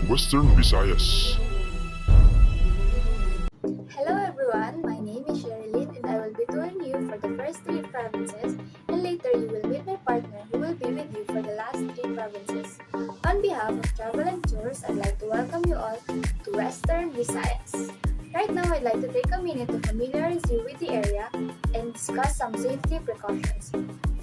Western Visayas. Hello everyone, my name is Sherilyn and I will be touring you for the first three provinces, and later you will meet my partner who will be with you for the last three provinces. On behalf of Travel and Tours, I'd like to welcome you all to Western Visayas. Right now, I'd like to take a minute to familiarize you with the area and discuss some safety precautions.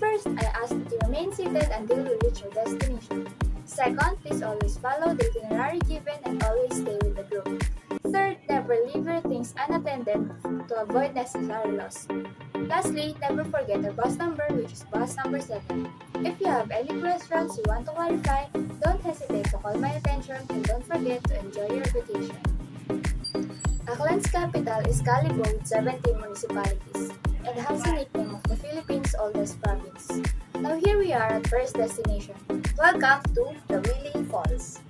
First, I ask that you remain seated until we reach your destination. Second, please always follow the itinerary given and always stay with the group. Third, never leave your things unattended to avoid necessary loss. Lastly, never forget our bus number, which is bus number 7. If you have any questions you want to clarify, don't hesitate to call my attention and don't forget to enjoy your vacation. Aklan's capital is Calibo with 17 municipalities and has the nickname of the Philippines' oldest province. Now here we are at first destination. Welcome to the Wheeling Falls.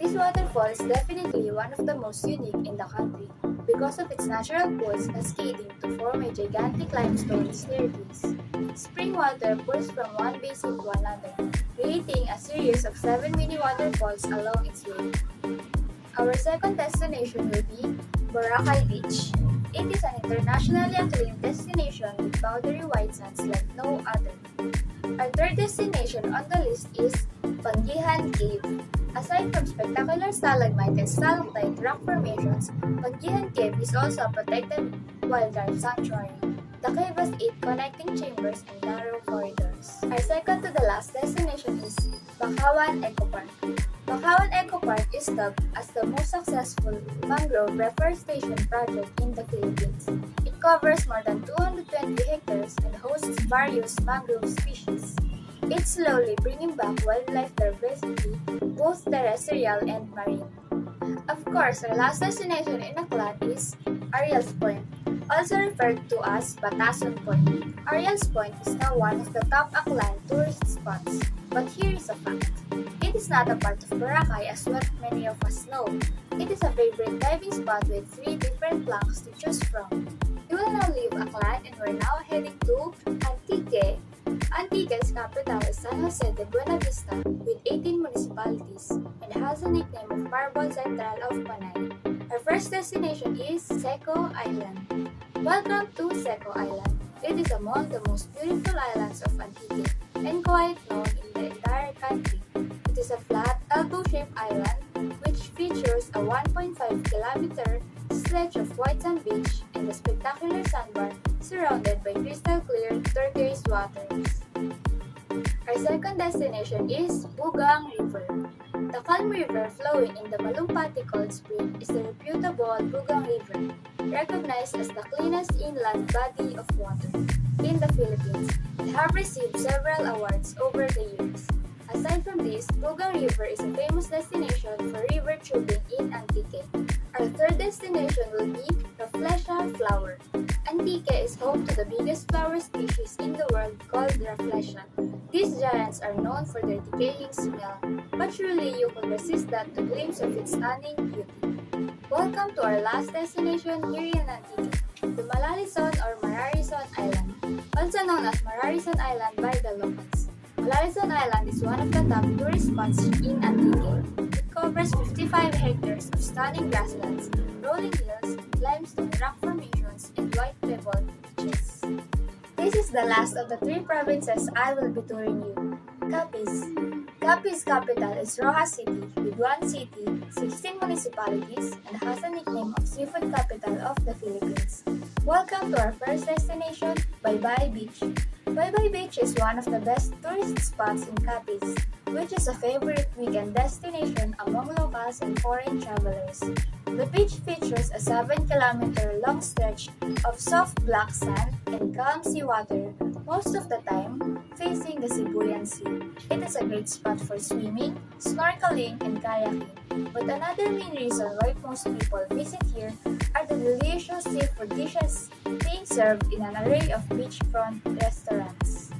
This waterfall is definitely one of the most unique in the country because of its natural pools cascading to form a gigantic limestone staircase. Spring water pours from one basin to another, creating a series of 7 mini waterfalls along its way. Our second destination will be Boracay Beach. It is an internationally acclaimed destination with powdery white sands like no other. Our third destination on the list is Panggihan Cave. Aside from spectacular stalagmite and stalactite rock formations, Panggihan Cave is also a protected wildlife sanctuary. The cave has 8 connecting chambers and narrow corridors. Our second to the last destination is Bakawan Eco Park. Bakawan Eco Park is dubbed as the most successful mangrove reforestation project in the Philippines. It covers more than 220 hectares and hosts various mangrove species. It's slowly bringing back wildlife diversity, both terrestrial and marine. Of course, our last destination in Aklan is Ariel's Point, also referred to as Batason Point. Ariel's Point is now one of the top Aklan tourist spots, but here is a fact. It is not a part of Boracay as what many of us know. It is a favorite diving spot with 3 different planks to choose from. We will now leave Aklan and we're now heading to Antique. Antique's capital is San Jose de Buena Vista with 18 municipalities and has the nickname of Marble Central of Panay. Our first destination is Seco Island. Welcome to Seco Island. It is among the most beautiful islands of Antique and quite known in the entire country. It is a flat, elbow-shaped island which features a 1.5-kilometer stretch of white sand beach and a spectacular sandbar surrounded by crystal-clear turquoise waters. Our second destination is Bugang River. The calm river flowing in the Malumpati Cold Spring is the reputable Bugang River, recognized as the cleanest inland body of water in the Philippines and have received several awards over the years. Aside from this, Bugang River is a famous destination for river tubing in Antique. Our third destination will be Rafflesia Flower. Antique is home to the biggest flower species in the world called Rafflesia. These giants are known for their decaying smell, but surely you could resist that to glimpse of its stunning beauty. Welcome to our last destination here in Antique, the Malalison or Mararison Island, also known as Mararison Island by the locals. Malalison Island is one of the top tourist spots in Antique. It covers 55 hectares of stunning grasslands, rolling hills, limestone rock formations, and white pebbled beaches. This is the last of the 3 provinces I will be touring you. Capiz. Capiz capital is Rojas City with 1 city, 16 municipalities, and has a nickname of Seafood Capital of the Philippines. Welcome to our first destination, Baybay Beach. Baybay Beach is one of the best tourist spots in Capiz, which is a favorite weekend destination among locals and foreign travelers. The beach features a 7-kilometer long stretch of soft black sand and calm seawater, most of the time facing the Sibuyan Sea. It is a great spot for swimming, snorkeling, and kayaking. But another main reason why most people visit here are the delicious seafood dishes being served in an array of beachfront restaurants.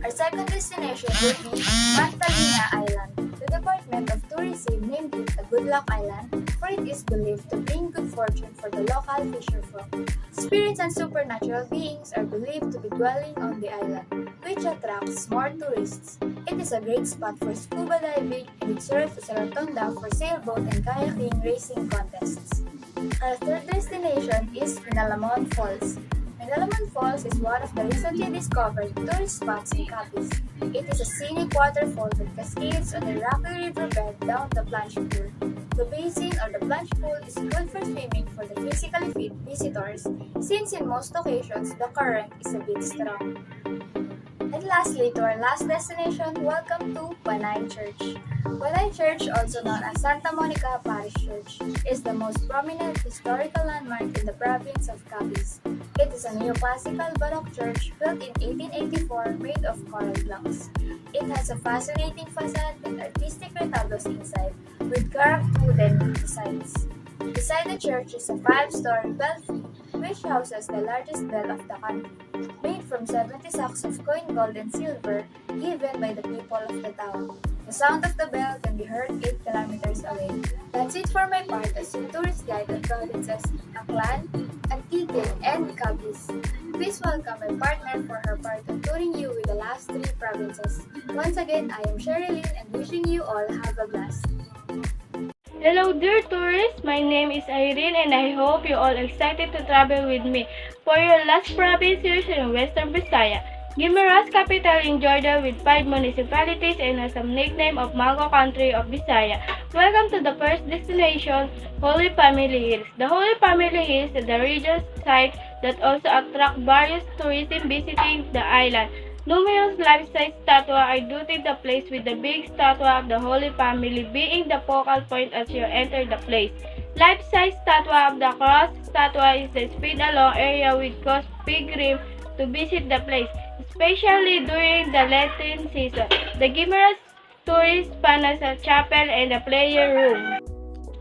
Our second destination will be Mantalina Island. To depart segment of tourism named it the Good Luck Island, for it is believed to bring good fortune for the local fisherfolk. Spirits and supernatural beings are believed to be dwelling on the island, which attracts more tourists. It is a great spot for scuba diving and it serves as a rotunda for sailboat and kayaking racing contests. Our third destination is Pinalamon Falls. Pinalamon Falls is one of the recently discovered tourist spots in Capiz. It is a scenic waterfall that cascades on a rocky riverbed down the plunge pool. The basin or the plunge pool is good for swimming for the physically fit visitors since in most occasions the current is a bit strong. And lastly, to our last destination, welcome to Panay Church. Panay Church, also known as Santa Monica Parish Church, is the most prominent historical landmark in the province of Capiz. It is a neoclassical baroque church built in 1884 made of coral blocks. It has a fascinating facade and artistic retablos inside, with carved wooden designs. Beside the church is a five-story belfry, which houses the largest bell of the country, made from 70 sacks of coined gold and silver given by the people of the town. The sound of the bell can be heard 8 kilometers away. That's it for my part as your tourist guide on provinces Aklan, Antique, and Capiz. Please welcome my partner for her part on touring you with the last 3 provinces. Once again, I am Sherilyn and wishing you all have a blast. Hello dear tourists, my name is Irene and I hope you all excited to travel with me for your last province here in Western Visaya. Guimaras, capital in Jordan with 5 municipalities and has a nickname of Mango Country of Visaya. Welcome to the first destination, Holy Family Hills. The Holy Family Hills is the religious site that also attracts various tourism visiting the island. Numerous life-size statues are dotted the place with the big statue of the Holy Family being the focal point as you enter the place. Life-size statue of the cross statue is the speed-along area which causes pilgrims to visit the place, especially during the Lenten season. The Guimaras tourist span has a chapel and a prayer room.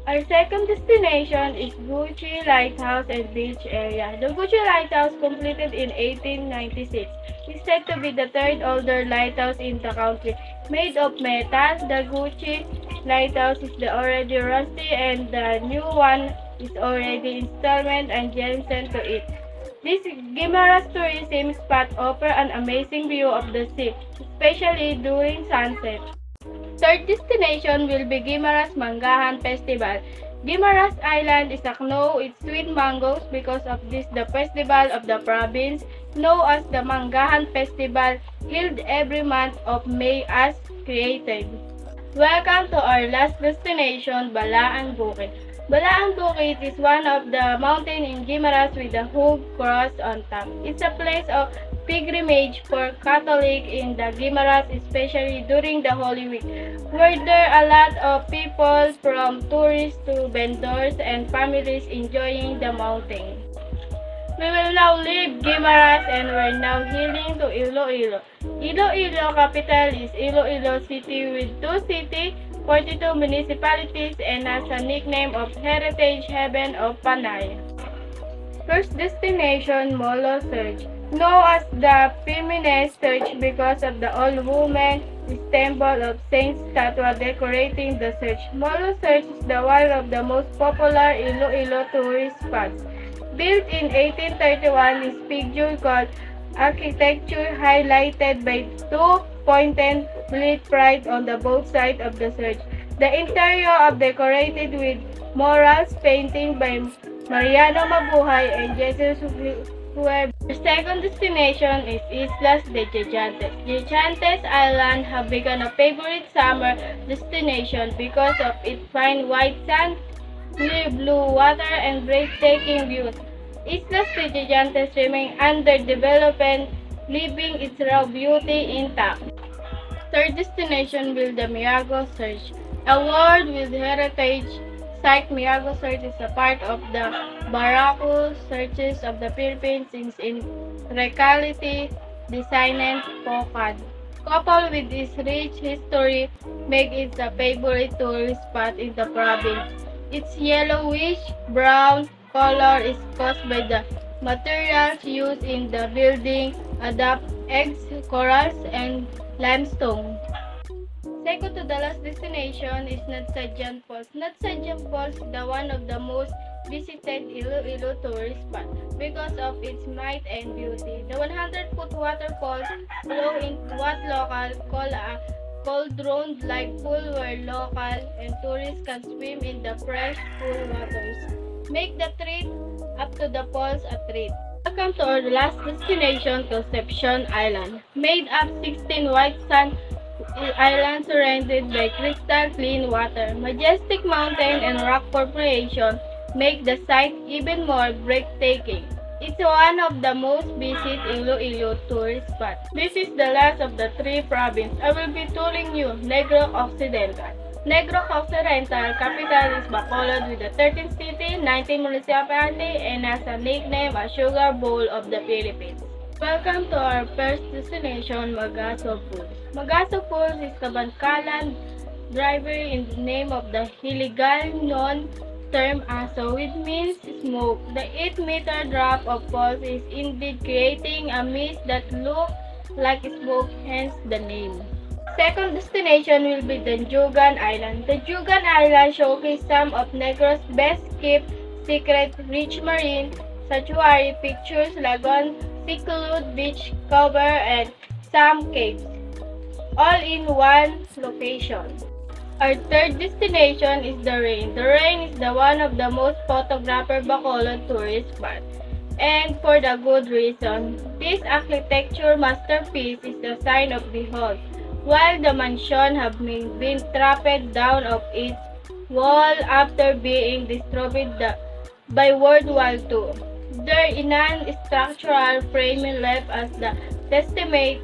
Our second destination is Gucci Lighthouse and Beach Area. The Gucci Lighthouse, completed in 1896, is said to be the third older lighthouse in the country. Made of metal, the Gucci Lighthouse is already rusty and the new one is already installed and adjacent to it. This Guimaras tourism spot offers an amazing view of the sea, especially during sunset. Third destination will be Guimaras Manggahan Festival. Guimaras Island is known its sweet mangoes. Because of this, the festival of the province, known as the Manggahan Festival, held every month of May as created. Welcome to our last destination, Balaan Bukid. Balaan Bukid is one of the mountains in Guimaras with a hood cross on top. It's a place of pilgrimage for Catholic in the Guimaras, especially during the Holy Week, where there are a lot of people from tourists to vendors and families enjoying the mountain. We will now leave Guimaras and we're now heading to Iloilo. Iloilo capital is Iloilo City with 2 cities, 42 municipalities, and has a nickname of Heritage Heaven of Panay. First destination, Molo Church. Known as the Feminist Church because of the old woman temple of Saint statue decorating the church. Molo Church is one of the most popular Iloilo tourist spots. Built in 1831, its picture called architecture highlighted by 2 pointed bleed pride on the both sides of the church. The interior is decorated with murals painting by Mariano Mabuhay and Jesus Huerta. The second destination is Islas de Gigantes. Gigantes Island have become a favorite summer destination because of its fine white sand, clear blue water, and breathtaking views. Islas de Gigantes remain under development, leaving its raw beauty intact. Third destination will the Miago Church. A world with heritage site, Miago Church is a part of the Baroque churches of the Philippines in recality, design, and facade. Coupled with its rich history, make it a favorite tourist spot in the province. Its yellowish brown color is caused by the materials used in the building, adapt eggs, corals, and limestone. Second to the last destination is Natsadjan Falls. Natsadjan Falls is the one of the most visited Iloilo tourist spot because of its might and beauty. The 100-foot waterfalls flow in what locals call a cauldron-like pool where local and tourists can swim in the fresh, cool waters. Make the trip up to the falls a treat. Welcome to our last destination, Concepcion Island. Made up 16 white sand islands surrounded by crystal clean water, majestic mountain and rock formation make the sight even more breathtaking. It's one of the most visited Iloilo tourist spots. This is the last of the three provinces. I will be touring you Negros Occidental. Negros Occidental capital is Bacolod with a 13th city, 19 municipality, and has a nickname as Sugar Bowl of the Philippines. Welcome to our first destination, Magaso Falls. Magaso Falls is Kabangkalan driver in the name of the Hiligaynon term aso, which means smoke. The 8-meter drop of falls is indeed creating a mist that looks like smoke, hence the name. Second destination will be the Jugan Island. The Jugan Island showcases some of Negros' best kept secret, rich marine, sanctuary pictures, lagoon, secluded beach cover, and some caves, all in one location. Our third destination is the Rain. The Rain is the one of the most photographed Bacolod tourist spots, and for the good reason. This architecture masterpiece is the sign of behold. While the mansion have been trapped down of its wall after being destroyed by World War II, there is an structural framing left as the testament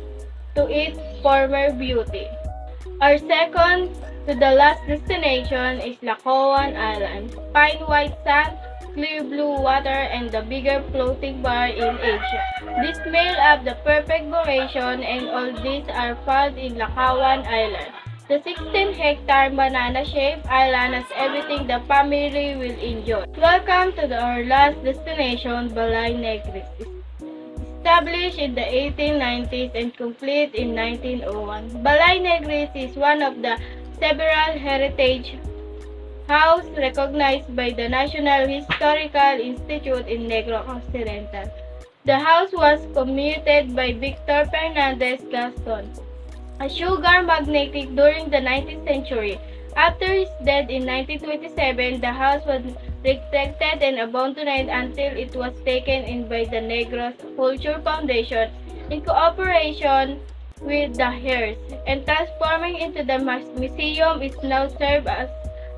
to its former beauty. Our second to the last destination is Lacoan Island. Fine white sand, clear blue water, and the bigger floating bar in Asia. This made up the perfect formation, and all these are found in Lacoan Island. The 16-hectare banana-shaped island has everything the family will enjoy. Welcome to our last destination, Balay Negros. Established in the 1890s and complete in 1901, Balay Negros is one of the several heritage houses recognized by the National Historical Institute in Negros Occidental. The house was commuted by Victor Fernandez Gaston, a sugar magnate during the 19th century. After his death in 1927, the house was restricted and abandoned until it was taken in by the Negros Culture Foundation in cooperation with the heirs, and transforming into the museum is now served as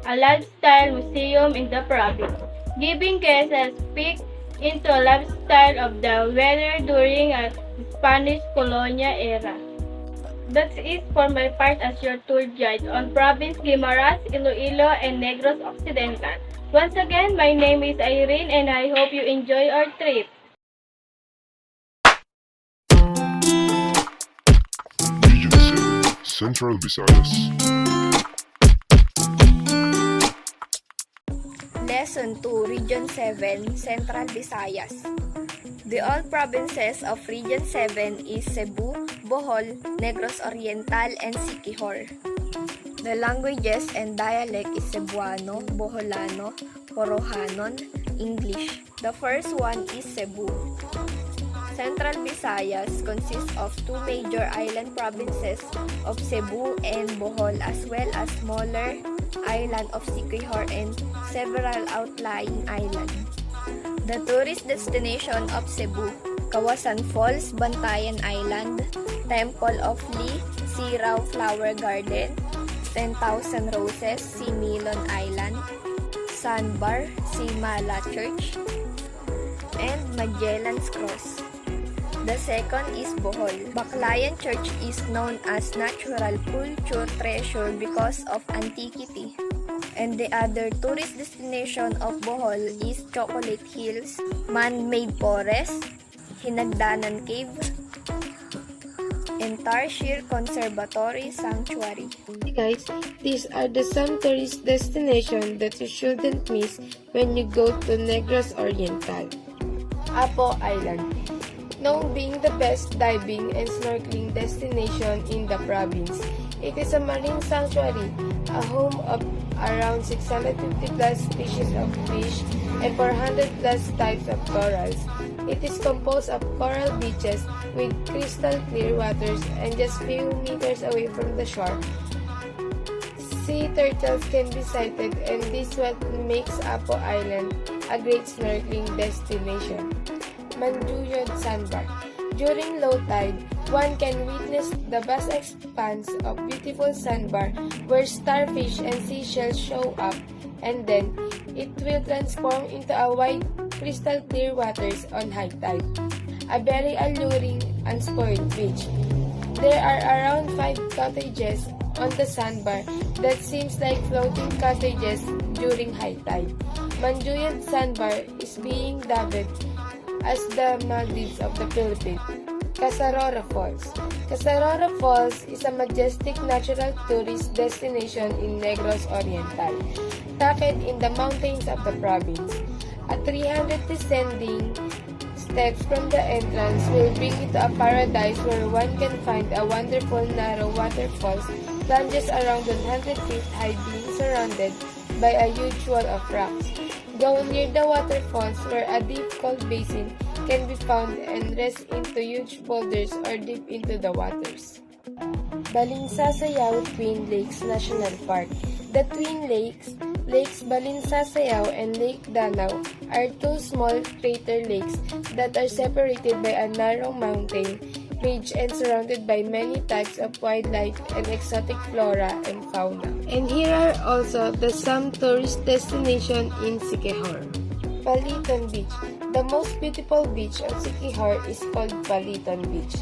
a lifestyle museum in the province, giving guests a peek into a lifestyle of the weather during a Spanish colonial era. That's it for my part as your tour guide on Province Guimaras, Iloilo, and Negros Occidental. Once again, my name is Irene and I hope you enjoy our trip. Region 7, Central Visayas. Lesson 2, Region 7, Central Visayas. The old provinces of Region 7 is Cebu, Bohol, Negros Oriental, and Siquijor. The languages and dialect is Cebuano, Boholano, Corohanon, English. The first one is Cebu. Central Visayas consists of two major island provinces of Cebu and Bohol, as well as smaller island of Siquijor and several outlying islands. The tourist destination of Cebu: Kawasan Falls, Bantayan Island, Temple of Lee, Sirao Flower Garden, 10,000 Roses, Similon Island, Sandbar, Simala Church, and Magellan's Cross. The second is Bohol. Baclayan Church is known as natural culture treasure because of antiquity. And the other tourist destination of Bohol is Chocolate Hills, Man-Made Forest, Hinagdanan Cave, and Tarsier Conservatory Sanctuary. Hey guys, these are the some tourist destinations that you shouldn't miss when you go to Negros Oriental. Apo Island, known being the best diving and snorkeling destination in the province. It is a marine sanctuary, a home of around 650 plus species of fish and 400 plus types of corals. It is composed of coral beaches with crystal clear waters and just few meters away from the shore. Sea turtles can be sighted, and this what makes Apo Island a great snorkeling destination. Manduyod Sandbar. During low tide, one can witness the vast expanse of beautiful sandbar where starfish and seashells show up, and then it will transform into a wide crystal clear waters on high tide. A very alluring, unspoiled beach. There are around 5 cottages on the sandbar that seems like floating cottages during high tide. Manduyod Sandbar is being dubbed as the Maldives of the Philippines. Casarora Falls. Casarora Falls is a majestic natural tourist destination in Negros Oriental, tucked in the mountains of the province. A 300 descending steps from the entrance will bring you to a paradise where one can find a wonderful narrow waterfalls plunges around 100 feet high being surrounded by a huge wall of rocks. Go near the waterfalls where a deep cold basin can be found and rest into huge boulders or dip into the waters. Balinsasayao Twin Lakes National Park. The Twin Lakes, Lakes Balinsasayao and Lake Danau, are two small crater lakes that are separated by a narrow mountain ridge and surrounded by many types of wildlife and exotic flora and fauna. And here are also the some tourist destination in Siquijor. Paliton Beach. The most beautiful beach of Siquijor is called Paliton Beach.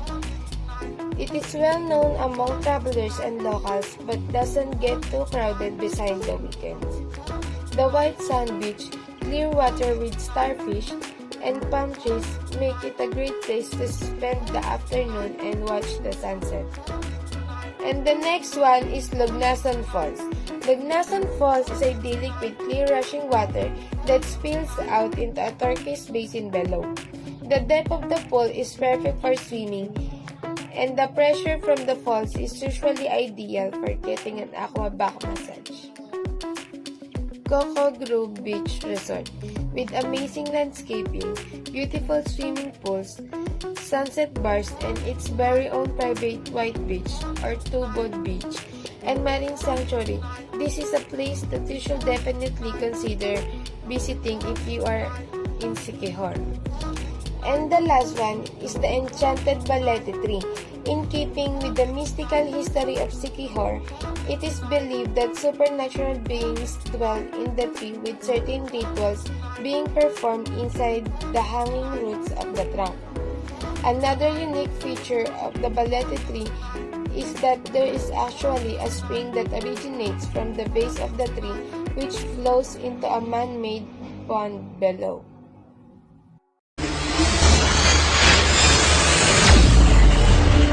It is well known among travelers and locals but doesn't get too crowded beside the weekends. The White Sand Beach, clear water with starfish and palm trees make it a great place to spend the afternoon and watch the sunset. And the next one is Lugnasan Falls. Lugnasan Falls is idyllic with clear rushing water that spills out into a turquoise basin below. The depth of the pool is perfect for swimming, and the pressure from the falls is usually ideal for getting an aqua back massage. Coco Grove Beach Resort. With amazing landscaping, beautiful swimming pools, sunset bars, and its very own private white beach or two-boat beach and marine sanctuary, this is a place that you should definitely consider visiting if you are in Siquijor. And the last one is the Enchanted Balete Tree. In keeping with the mystical history of Siquijor, it is believed that supernatural beings dwell in the tree with certain rituals being performed inside the hanging roots of the trunk. Another unique feature of the Balete tree is that there is actually a spring that originates from the base of the tree which flows into a man-made pond below.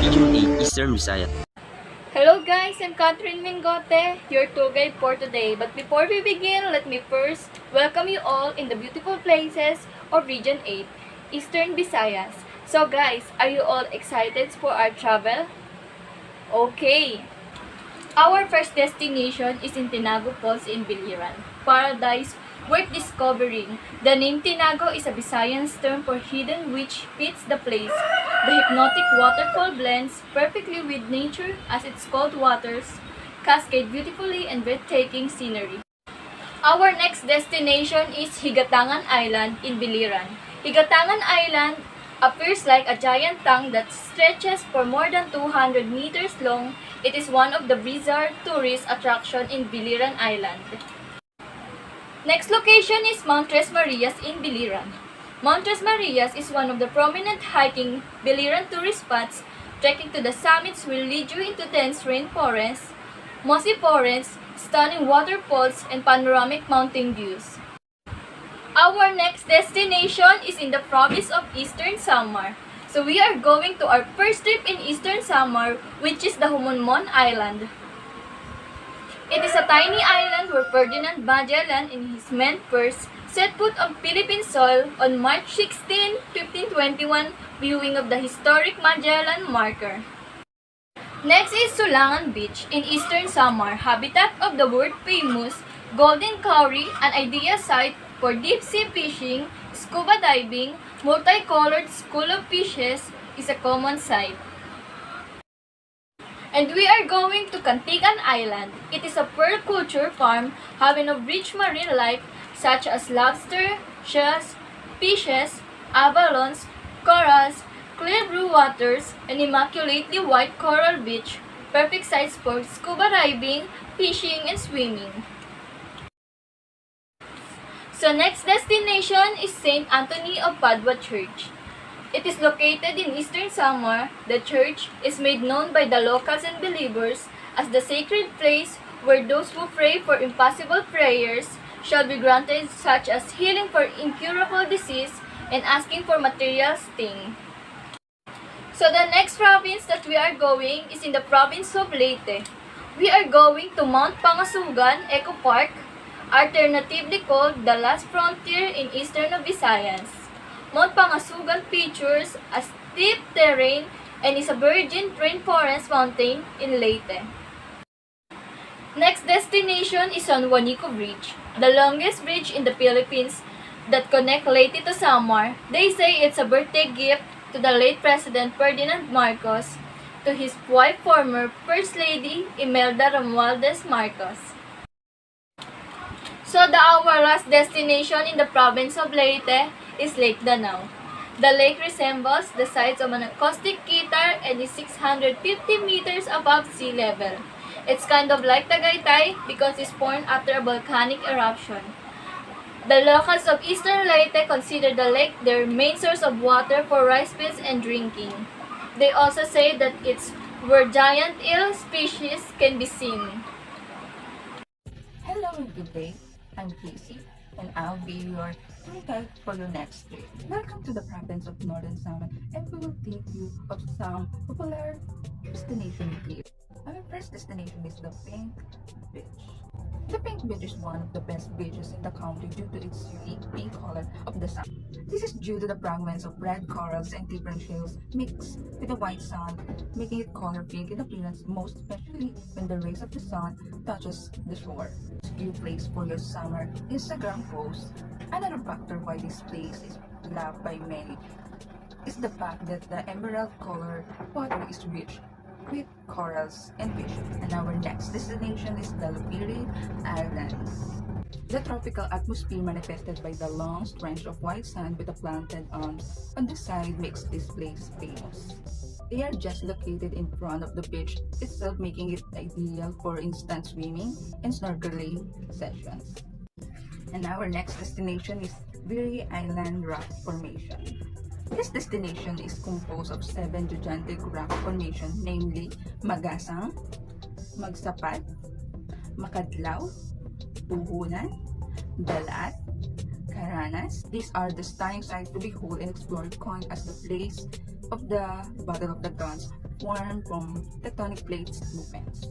Region 8, Eastern Visayas. Hello guys, I'm Catherine Mingote, your tour guide for today. But before we begin, let me first welcome you all in the beautiful places of Region 8, Eastern Visayas. So guys, are you all excited for our travel? Okay. Our first destination is in Tinago Falls in Biliran, paradise worth discovering. The name Tinago is a Visayan term for hidden which fits the place. The hypnotic waterfall blends perfectly with nature as its cold waters cascade beautifully and breathtaking scenery. Our next destination is Higatangan Island in Biliran. Higatangan Island appears like a giant tongue that stretches for more than 200 meters long. It is one of the bizarre tourist attractions in Biliran Island. Next location is Mount Tres Marias in Biliran. Mount Tres Marias is one of the prominent hiking Biliran tourist spots. Trekking to the summits will lead you into dense rainforests, mossy forests, stunning waterfalls, and panoramic mountain views. Our next destination is in the province of Eastern Samar. So we are going to our first trip in Eastern Samar, which is the Humonmon Island. It is a tiny island where Ferdinand Magellan and his men first set foot on Philippine soil on March 16, 1521, viewing of the historic Magellan marker. Next is Sulangan Beach in Eastern Samar, habitat of the world-famous golden cowrie, an ideal site for deep-sea fishing, scuba diving, multicolored school of fishes is a common sight. And we are going to Cantigan Island. It is a pearl culture farm having a rich marine life such as lobster, shells, fishes, abalone, corals, clear blue waters, and immaculately white coral beach, perfect sites for scuba diving, fishing, and swimming. So next destination is St. Anthony of Padua Church. It is located in Eastern Samar. The church is made known by the locals and believers as the sacred place where those who pray for impossible prayers shall be granted, such as healing for incurable disease and asking for material things. So the next province that we are going is in the province of Leyte. We are going to Mount Pangasugan Eco Park, alternatively called the Last Frontier in Eastern Visayas. Mount Pangasugan features a steep terrain and is a virgin rainforest mountain in Leyte. Next destination is San Juanico Bridge, the longest bridge in the Philippines that connect Leyte to Samar. They say it's a birthday gift to the late President Ferdinand Marcos, to his wife, former First Lady Imelda Romualdez Marcos. So our last destination in the province of Leyte is Lake Danao. The lake resembles the sides of an acoustic guitar and is 650 meters above sea level. It's kind of like Tagaytay because it's formed after a volcanic eruption. The locals of Eastern Leyte consider the lake their main source of water for rice fields and drinking. They also say that it's where giant eel species can be seen. Hello and good day. I'm Casey, and I'll be your tour guide for your next trip. Welcome to the province of Northern Samar, and we will take you of some popular destination here. Our first destination is the Pink Beach. The Pink Beach is one of the best beaches in the country due to its unique pink color of the sun. This is due to the fragments of red corals and different shells mixed with the white sand, making it color pink in appearance, most especially when the rays of the sun touches the shore. View place for your summer Instagram post. Another factor why this place is loved by many is the fact that the emerald color water is rich with corals and fish. And our next destination is the Lupiri Islands. The tropical atmosphere manifested by the long stretch of white sand with the planted on the side makes this place famous. They are just located in front of the beach itself, making it ideal for instant swimming and snorkeling sessions. And our next destination is Viri Island Rock Formation. This destination is composed of 7 gigantic rock formations, namely Magasang, Magsapat, Makadlaw, Puhunan, Dalat, Karanas. These are the stunning sites to behold and explore, coined as the place of the Battle of the Gods, formed from tectonic plates movements,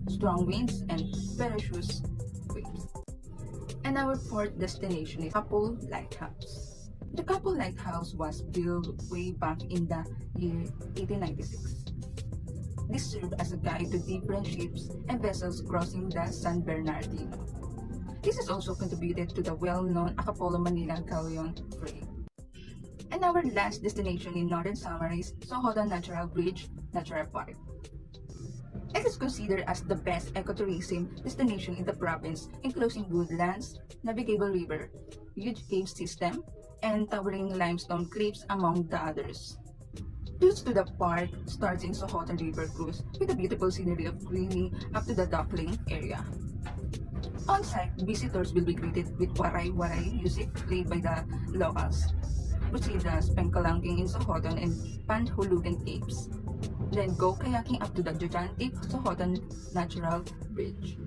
strong winds, and ferocious waves. And our fourth destination is Kapul Lighthouse. The Kapul Lighthouse was built way back in the year 1896. This served as a guide to different ships and vessels crossing the San Bernardino. This has also contributed to the well-known Acapulco Manila Galleon trade. And our last destination in Northern Samar is Sohoton Natural Bridge Natural Park. It is considered as the best ecotourism destination in the province, enclosing woodlands, navigable river, huge cave system, and towering limestone cliffs among the others. Routes to the park starts in Sohoton River Cruise with a beautiful scenery of greenery up to the dockling area. On site, visitors will be greeted with waray-waray music played by the locals. Proceed the Spengkalanking in Sohoton and Panhulugan Caves. Then go kayaking up to the gigantic Sohoton Natural Bridge.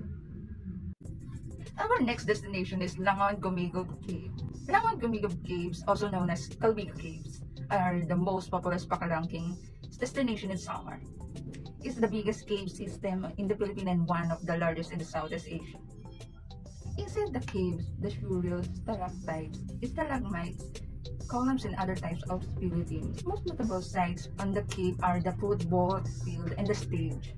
Our next destination is Langon Gumigog Cave. Langon Gumigog Caves, also known as Calbico Caves, are the most popular Spakalanking destination in Samar. It's the biggest cave system in the Philippines and one of the largest in the Southeast Asia. Inside the caves, the shurials, stalactites, stalagmites, columns and other types of buildings. Most notable sites on the Cape are the football field and the stage.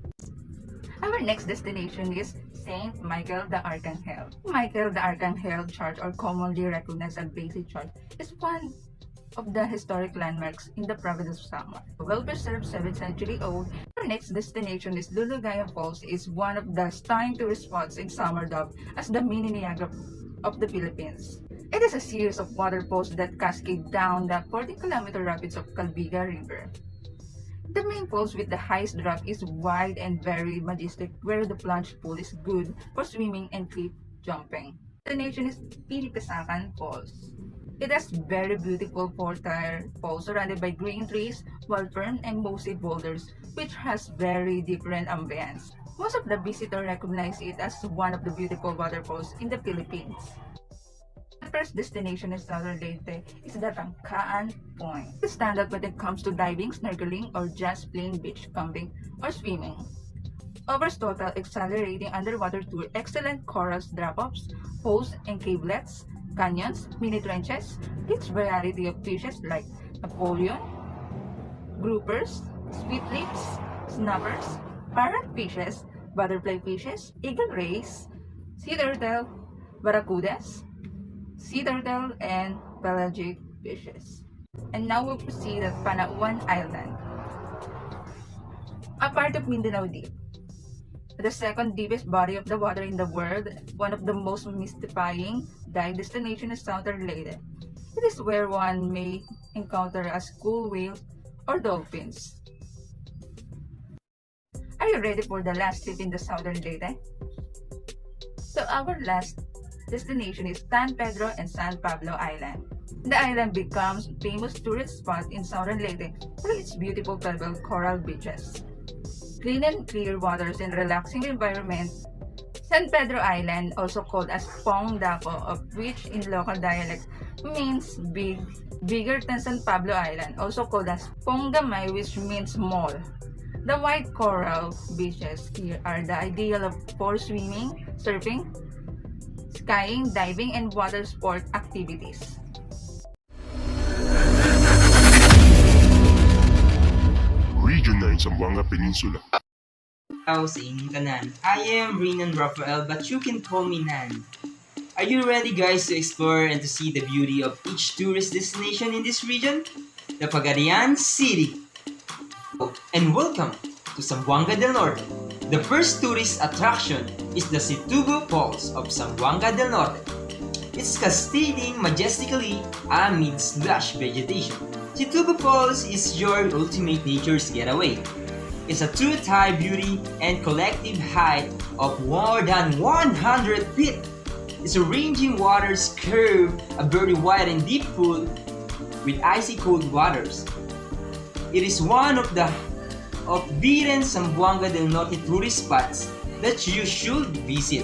Our next destination is Saint Michael the Archangel. Michael the Archangel Church, or commonly recognized as Basic Church, is one of the historic landmarks in the province of Samar. Well-preserved 7th century old, our next destination is Lulugaya Falls, is one of the stunning tourist spots in Samar, dubbed as the mini Niagara of the Philippines. It is a series of waterfalls that cascade down the 40-kilometer rapids of Calbiga River. The main falls with the highest drop is wide and very majestic, where the plunge pool is good for swimming and cliff jumping. The destination is Pilipisakan Falls. It has very beautiful four-tier falls surrounded by green trees, wild fern, and mossy boulders, which has very different ambience. Most of the visitors recognize it as one of the beautiful waterfalls in the Philippines. The first destination in Southern Leyte is the Tangkaan Point. It's standard when it comes to diving, snorkeling, or just plain beach camping or swimming. Offers total exhilarating underwater tour, excellent corals drop-offs, pools and cavelets, canyons, mini trenches, rich variety of fishes like Napoleon, groupers, sweet lips, snappers, parrot fishes, butterfly fishes, eagle rays, sea turtle, barracudas, sea turtle, and pelagic fishes. And now we'll proceed at Panauan Island, a part of Mindanao Deep. The second deepest body of the water in the world, one of the most mystifying dive destinations is Southern Leyte. It is where one may encounter a school whale or dolphins. Are you ready for the last trip in the Southern Leyte? So our last destination is San Pedro and San Pablo Island. The island becomes a famous tourist spot in Southern Leyte for its beautiful pebble coral beaches, clean and clear waters, and relaxing environment. San Pedro Island, also called as Pong Daco, of which in local dialect means big, bigger than San Pablo Island, also called as Pong Gamay, which means small. The white coral beaches here are the ideal for swimming, surfing, skiing, diving, and water sport activities. Region 9 Zamboanga Peninsula. Hello sa inyong tanan. I am Renan Rafael, but you can call me Nan. Are you ready guys to explore and to see the beauty of each tourist destination in this region? The Pagadian City. And welcome to Zamboanga del Norte. The first tourist attraction is the Situbo Falls of Zamboanga del Norte. It's cascading majestically amidst lush vegetation. Situbo Falls is your ultimate nature's getaway. It's a true Thai beauty and collective height of more than 100 feet. Its ranging waters curve a very wide and deep pool with icy cold waters. It is one of the beaten Zamboanga del Norte tourist spots that you should visit.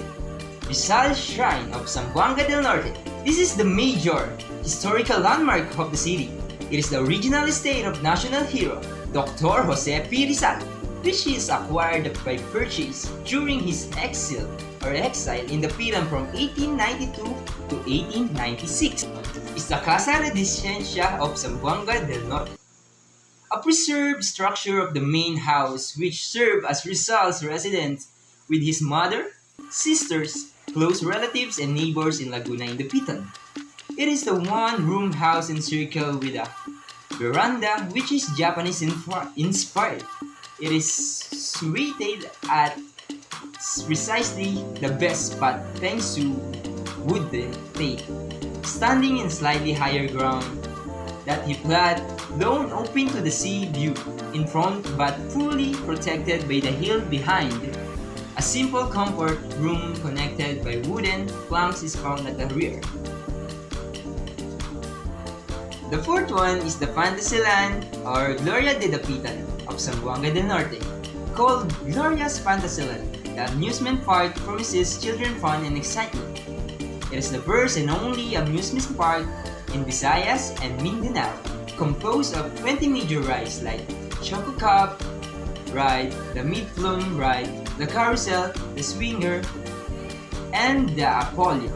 Rizal Shrine of Zamboanga del Norte. This is the major historical landmark of the city. It is the original estate of national hero Dr. Jose P. Rizal, which is acquired by purchase during his exile in the Piran from 1892 to 1896. It's the Casa Residencia of Zamboanga del Norte, a preserved structure of the main house which served as Rizal's residence with his mother, sisters, close relatives, and neighbors in Laguna in the Pitan. It is the one-room house encircled with a veranda which is Japanese inspired. It is situated at precisely the best spot thanks to wooden tape, standing in slightly higher ground that he flat, lawn open to the sea view in front but fully protected by the hill behind. A simple comfort room connected by wooden planks is found at the rear. The fourth one is the Fantasyland or Gloria de Dapitan of Zamboanga del Norte. Called Gloria's Fantasyland, the amusement park promises children fun and excitement. It is the first and only amusement park in Visayas and Mindanao, composed of 20 major rides like Choco Cup ride, the Mid-Flume ride, the Carousel, the Swinger, and the Apollyon,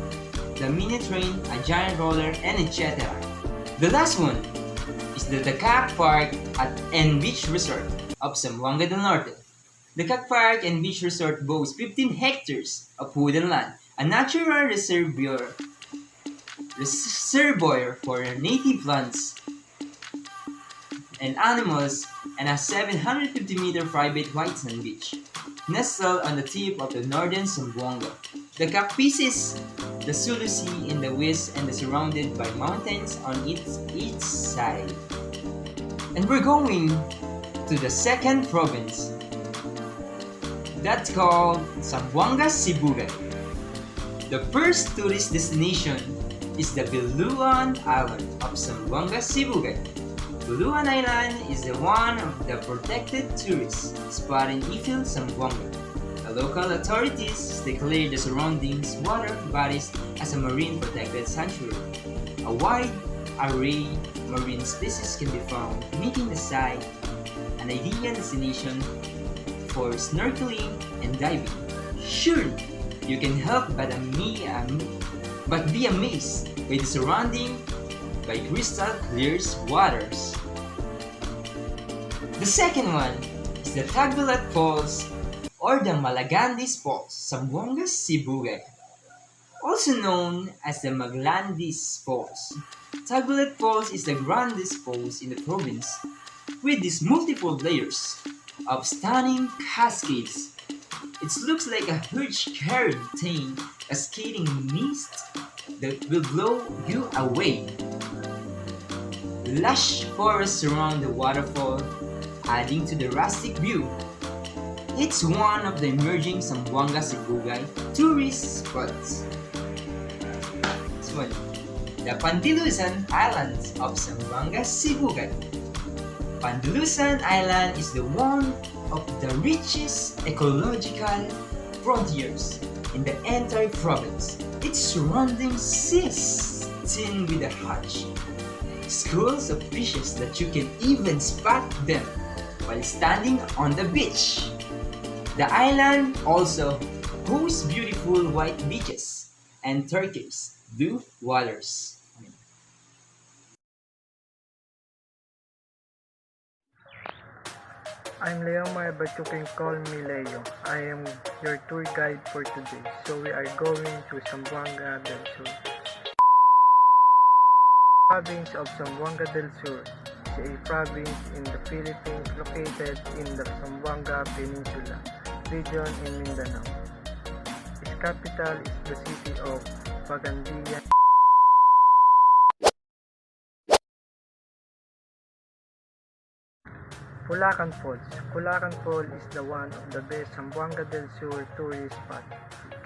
the mini train, a giant roller, and etc. The last one is the Dakak Park and Beach Resort of Zamboanga del Norte. The Dakak Park and Beach Resort boasts 15 hectares of wooded land, a natural reservoir for native plants and animals, and a 750-meter private white sand beach, nestled on the tip of the northern Zamboanga. The faces the Sulu Sea in the west and is surrounded by mountains on each side. And we're going to the second province. That's called Zamboanga Sibugay. The first tourist destination is the Biluan Island of Zamboanga Sibugay. Biluan Island is the one of the protected tourist spot in Ifil, Zamboanga. The local authorities declared the surroundings water bodies as a marine protected sanctuary. A wide array of marine species can be found, making the site an ideal destination for snorkeling and diving. Surely, you can help but be amazed by the surrounding by crystal clear waters. The second one is the Tagbilat Falls or the Malagandis Falls, Zamboanga Sibugay, also known as the Maglandis Falls. Tagbilat Falls is the grandest falls in the province, with these multiple layers of stunning cascades. It looks like a huge curtain cascading mist that will blow you away. Lush forests surround the waterfall, adding to the rustic view. It's one of the emerging Zamboanga Sibugay tourist spots. This one, the Pandilusan Islands of Zamboanga Sibugay. Pandilusan Island is the one of the richest ecological frontiers in the entire province. Its surroundings teem with a huge schools of fishes that you can even spot them while standing on the beach. The island also hosts beautiful white beaches and turquoise blue waters. I'm Leomar, but you can call me Leo. I am your tour guide for today. So we are going to Zamboanga del Sur. Province of Zamboanga del Sur is a province in the Philippines located in the Zamboanga Peninsula region in Mindanao. Its capital is the city of Pagandia. Culacan Falls. Culacan Falls is the one of the best Zamboanga del Sur tourist spots.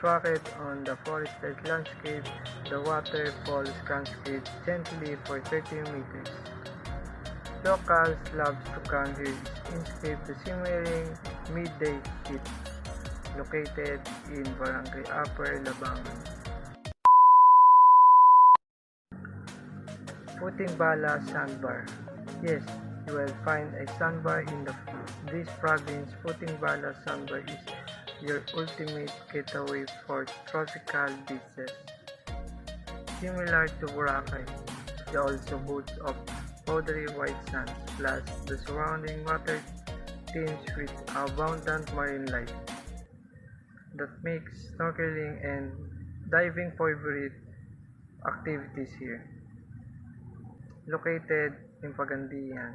Tracked on the forested landscape, the waterfalls cascade gently for 30 meters. Locals love to come here to escape the simmering midday heat, located in Barangay Upper Labangan. Puting Bala Sandbar. Yes, you will find a sandbar in this province. Puting Bala Sandbar is your ultimate getaway for tropical beaches. Similar to Boracay, it also boasts of powdery white sands, plus the surrounding water teems with abundant marine life that makes snorkeling and diving favorite activities here. Located in Pagandian,